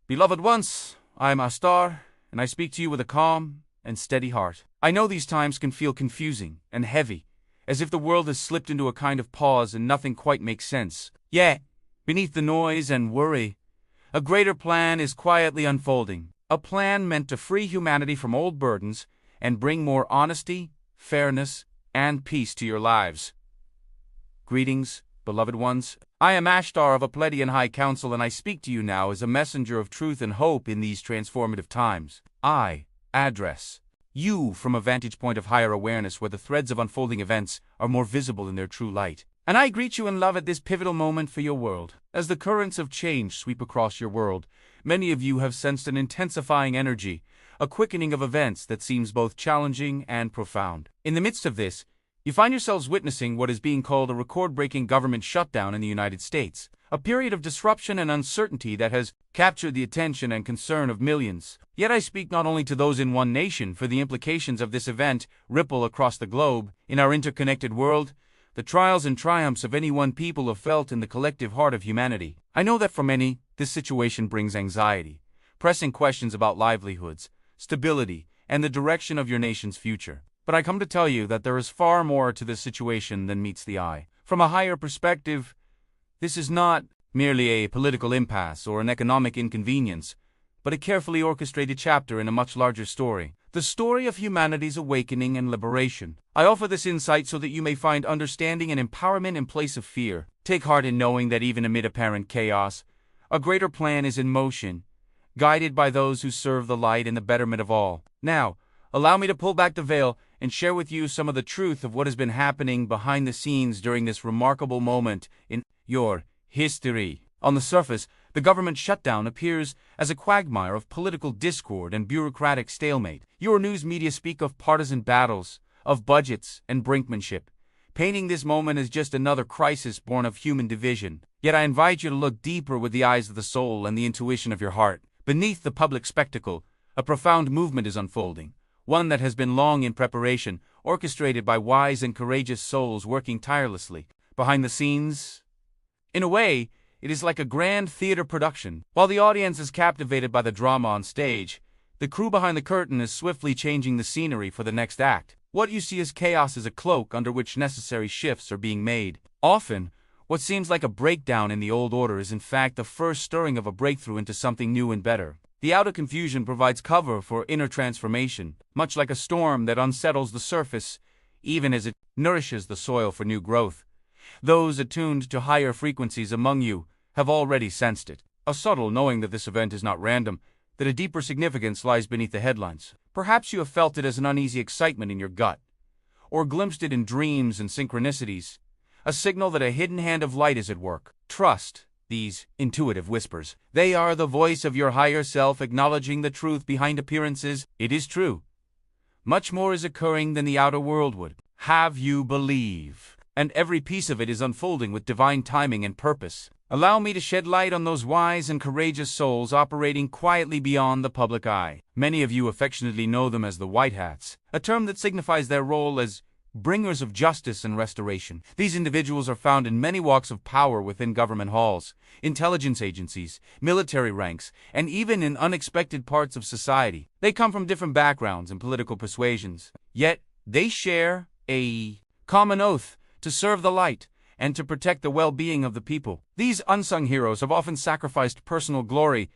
Beloved ones, I am Ashtar, and I speak to you with a calm and steady heart. I know these times can feel confusing and heavy, as if the world has slipped into a kind of pause and nothing quite makes sense. Yet, beneath the noise and worry, a greater plan is quietly unfolding. A plan meant to free humanity from old burdens and bring more honesty, fairness, and peace to your lives. Greetings, beloved ones. I am Ashtar of a Pleiadian High Council, and I speak to you now as a messenger of truth and hope in these transformative times. I address you from a vantage point of higher awareness where the threads of unfolding events are more visible in their true light. And I greet you in love at this pivotal moment for your world. As the currents of change sweep across your world, many of you have sensed an intensifying energy, a quickening of events that seems both challenging and profound. In the midst of this, you find yourselves witnessing what is being called a record-breaking government shutdown in the United States, a period of disruption and uncertainty that has captured the attention and concern of millions. Yet I speak not only to those in one nation, for the implications of this event ripple across the globe. In our interconnected world, the trials and triumphs of any one people are felt in the collective heart of humanity. I know that for many, this situation brings anxiety, pressing questions about livelihoods, stability, and the direction of your nation's future. But I come to tell you that there is far more to this situation than meets the eye. From a higher perspective, this is not merely a political impasse or an economic inconvenience, but a carefully orchestrated chapter in a much larger story. The story of humanity's awakening and liberation. I offer this insight so that you may find understanding and empowerment in place of fear. Take heart in knowing that even amid apparent chaos, a greater plan is in motion, guided by those who serve the light and the betterment of all. Now, allow me to pull back the veil and share with you some of the truth of what has been happening behind the scenes during this remarkable moment in your history. On the surface, the government shutdown appears as a quagmire of political discord and bureaucratic stalemate. Your news media speak of partisan battles, of budgets and brinkmanship, painting this moment as just another crisis born of human division. Yet I invite you to look deeper with the eyes of the soul and the intuition of your heart. Beneath the public spectacle, a profound movement is unfolding, one that has been long in preparation, orchestrated by wise and courageous souls working tirelessly. Behind the scenes, in a way, it is like a grand theater production. While the audience is captivated by the drama on stage, the crew behind the curtain is swiftly changing the scenery for the next act. What you see as chaos is a cloak under which necessary shifts are being made. Often, what seems like a breakdown in the old order is in fact the first stirring of a breakthrough into something new and better. The outer confusion provides cover for inner transformation, much like a storm that unsettles the surface, even as it nourishes the soil for new growth. Those attuned to higher frequencies among you have already sensed it, a subtle knowing that this event is not random, that a deeper significance lies beneath the headlines. Perhaps you have felt it as an uneasy excitement in your gut, or glimpsed it in dreams and synchronicities, a signal that a hidden hand of light is at work. Trust these intuitive whispers. They are the voice of your higher self acknowledging the truth behind appearances. It is true. Much more is occurring than the outer world would have you believe, and every piece of it is unfolding with divine timing and purpose. Allow me to shed light on those wise and courageous souls operating quietly beyond the public eye. Many of you affectionately know them as the White Hats, a term that signifies their role as bringers of justice and restoration. These individuals are found in many walks of power within government halls, intelligence agencies, military ranks, and even in unexpected parts of society. They come from different backgrounds and political persuasions, yet they share a common oath to serve the light and to protect the well-being of the people. These unsung heroes have often sacrificed personal glory,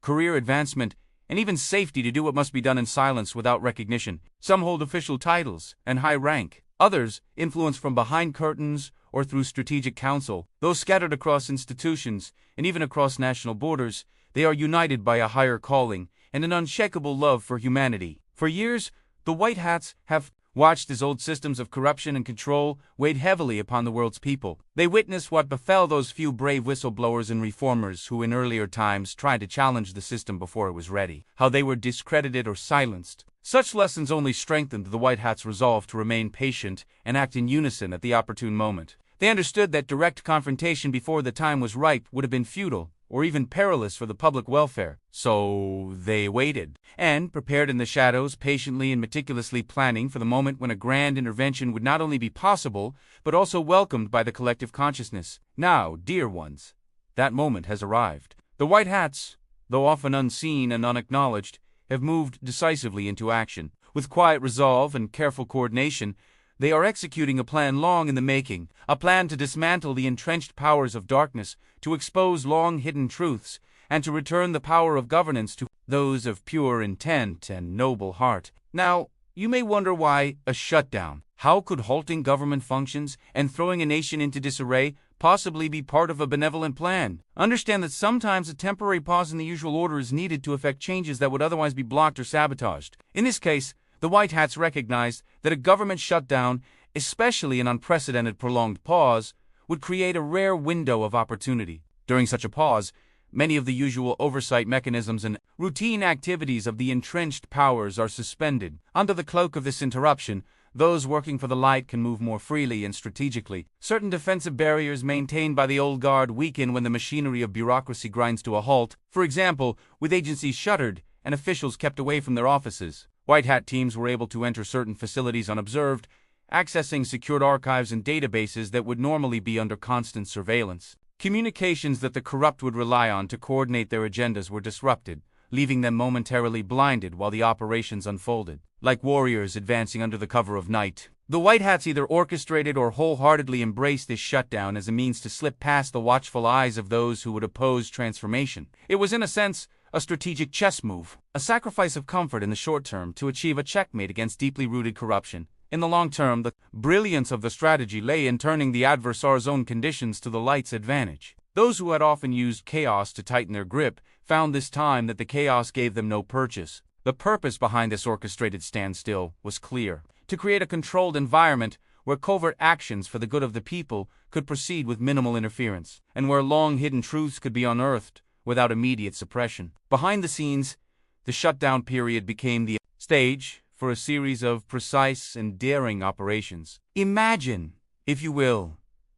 career advancement, and even safety to do what must be done in silence without recognition. Some hold official titles and high rank. Others, influenced from behind curtains or through strategic counsel. Those scattered across institutions and even across national borders, they are united by a higher calling and an unshakable love for humanity. For years, the White Hats have watched as old systems of corruption and control weighed heavily upon the world's people. They witnessed what befell those few brave whistleblowers and reformers who in earlier times tried to challenge the system before it was ready, how they were discredited or silenced. Such lessons only strengthened the White Hats' resolve to remain patient and act in unison at the opportune moment. They understood that direct confrontation before the time was ripe would have been futile, or even perilous for the public welfare. So they waited, and prepared in the shadows, patiently and meticulously planning for the moment when a grand intervention would not only be possible, but also welcomed by the collective consciousness. Now, dear ones, that moment has arrived. The White Hats, though often unseen and unacknowledged, have moved decisively into action. With quiet resolve and careful coordination, they are executing a plan long in the making, a plan to dismantle the entrenched powers of darkness, to expose long-hidden truths, and to return the power of governance to those of pure intent and noble heart. Now, you may wonder why a shutdown. How could halting government functions and throwing a nation into disarray possibly be part of a benevolent plan? Understand that sometimes a temporary pause in the usual order is needed to effect changes that would otherwise be blocked or sabotaged. In this case, the White Hats recognized that a government shutdown, especially an unprecedented prolonged pause, would create a rare window of opportunity. During such a pause, many of the usual oversight mechanisms and routine activities of the entrenched powers are suspended. Under the cloak of this interruption, those working for the light can move more freely and strategically. Certain defensive barriers maintained by the old guard weaken when the machinery of bureaucracy grinds to a halt, for example, with agencies shuttered and officials kept away from their offices. White Hat teams were able to enter certain facilities unobserved, accessing secured archives and databases that would normally be under constant surveillance. Communications that the corrupt would rely on to coordinate their agendas were disrupted, leaving them momentarily blinded while the operations unfolded. Like warriors advancing under the cover of night, the White Hats either orchestrated or wholeheartedly embraced this shutdown as a means to slip past the watchful eyes of those who would oppose transformation. It was, in a sense, a strategic chess move, a sacrifice of comfort in the short term to achieve a checkmate against deeply rooted corruption. In the long term, the brilliance of the strategy lay in turning the adversary's own conditions to the light's advantage. Those who had often used chaos to tighten their grip found this time that the chaos gave them no purchase. The purpose behind this orchestrated standstill was clear: to create a controlled environment where covert actions for the good of the people could proceed with minimal interference, and where long-hidden truths could be unearthed without immediate suppression. Behind the scenes, the shutdown period became the stage for a series of precise and daring operations. Imagine, if you will,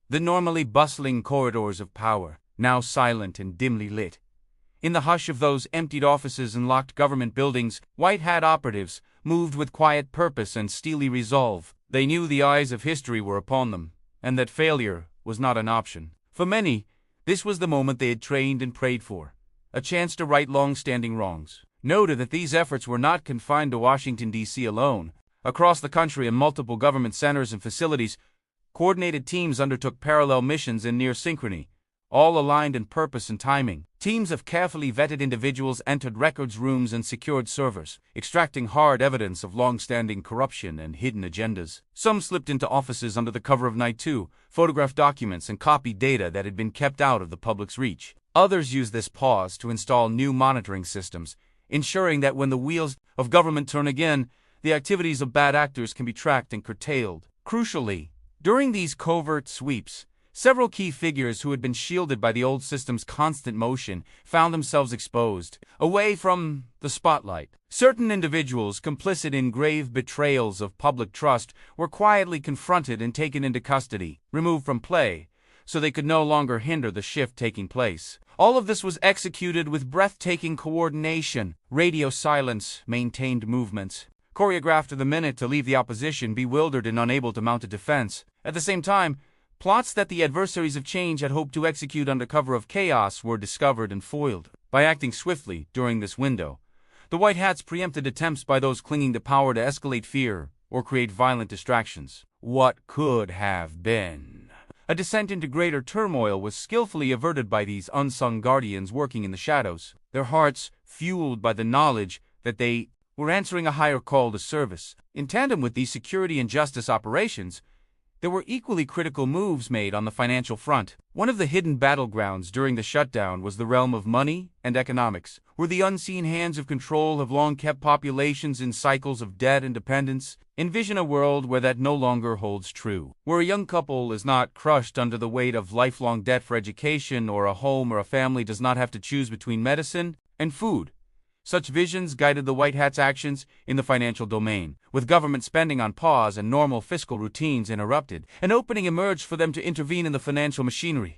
the normally bustling corridors of power, now silent and dimly lit. In the hush of those emptied offices and locked government buildings, White Hat operatives moved with quiet purpose and steely resolve. They knew the eyes of history were upon them, and that failure was not an option. For many, this was the moment they had trained and prayed for, a chance to right long-standing wrongs. Noted that these efforts were not confined to Washington, D.C. alone. Across the country in multiple government centers and facilities, coordinated teams undertook parallel missions in near synchrony, all aligned in purpose and timing. Teams of carefully vetted individuals entered records rooms and secured servers, extracting hard evidence of long-standing corruption and hidden agendas. Some slipped into offices under the cover of night too, photographed documents and copied data that had been kept out of the public's reach. Others used this pause to install new monitoring systems, ensuring that when the wheels of government turn again, the activities of bad actors can be tracked and curtailed. Crucially, during these covert sweeps, several key figures who had been shielded by the old system's constant motion found themselves exposed, away from the spotlight. Certain individuals complicit in grave betrayals of public trust were quietly confronted and taken into custody, removed from play, so they could no longer hinder the shift taking place. All of this was executed with breathtaking coordination. Radio silence maintained movements, choreographed to the minute to leave the opposition bewildered and unable to mount a defense. At the same time, plots that the adversaries of change had hoped to execute under cover of chaos were discovered and foiled. By acting swiftly during this window, the White Hats preempted attempts by those clinging to power to escalate fear or create violent distractions. What could have been a descent into greater turmoil was skillfully averted by these unsung guardians working in the shadows, their hearts fueled by the knowledge that they were answering a higher call to service. In tandem with these security and justice operations, there were equally critical moves made on the financial front. One of the hidden battlegrounds during the shutdown was the realm of money and economics, where the unseen hands of control have long kept populations in cycles of debt and dependence. Envision a world where that no longer holds true, where a young couple is not crushed under the weight of lifelong debt for education, or a home or a family does not have to choose between medicine and food. Such visions guided the White Hats' actions in the financial domain. With government spending on pause and normal fiscal routines interrupted, an opening emerged for them to intervene in the financial machinery.